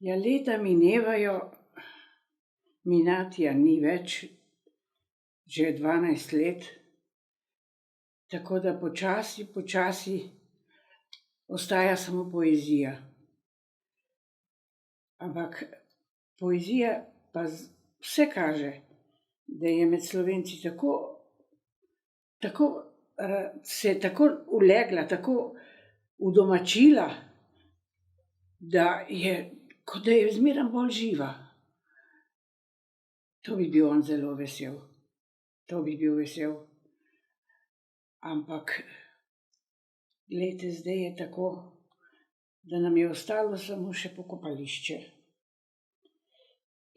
Ja, leta minevajo, Minatija ni več, že 12 let, tako da počasi, počasi ostaja samo poezija. Ampak poezija pa vse kaže, da je med Slovenci se je tako ulegla, tako udomačila, da je, kot da je zmeraj bolj živa. To bi bil on zelo vesel. To bi bil vesel. Ampak, glejte, zdaj je tako, da nam je ostalo samo še pokopališče.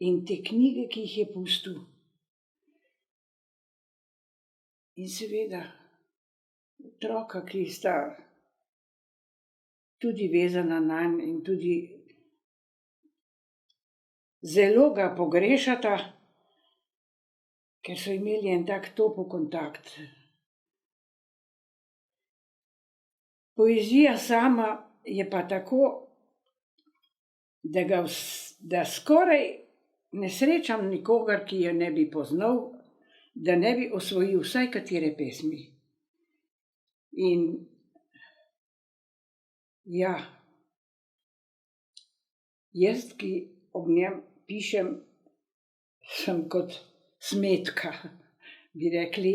In te knjige, ki jih je pustil. In seveda otroka, ki sta tudi vezana nanj in tudi zelo ga pogrešata, ker so imeli en tak topel kontakt. Poezija sama je pa tako, da skoraj ne srečam nikogar, ki je ne bi poznal, da ne bi osvojil vsaj katere pesmi. In ja, jaz, ki ob njem pišem, sem kot smetka, bi rekli,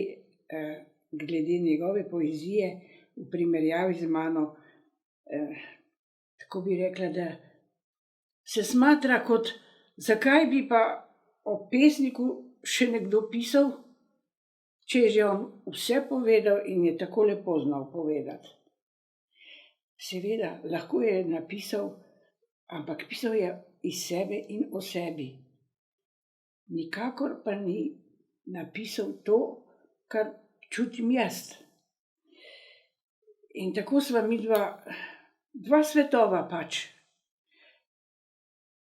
glede njegove poezije v primerjavi z mano. Tako bi rekla, da se smatra kot, zakaj bi pa o pesniku še nekdo pisal, če je že on vse povedal in je tako lepo znal povedati. Seveda, lahko je napisal, ampak pisal je iz sebe in o sebi. Nikakor pa ni napisal to, kar čutim jaz. In tako sva midva, dva svetova pač.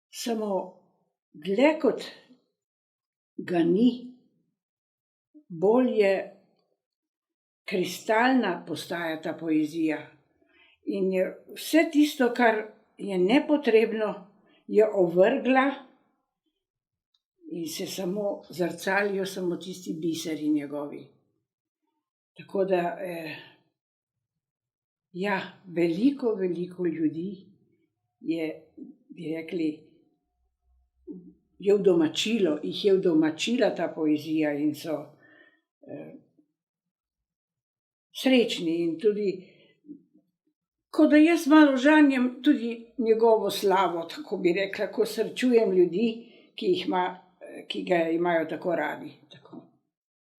Samo dlje kot ga ni, bolj je kristalna postaja ta poezija. In je vse tisto, kar je nepotrebno, je ovrgla in se samo zrcalijo samo tisti biseri njegovi. Tako da, ja, veliko, veliko ljudi je, bi rekli, jih je udomačila ta poezija in so srečni in tudi, kot da jaz malo žanjem tudi njegovo slavo, tako bi rekla, ko srečujem ljudi, ki ga imajo tako radi.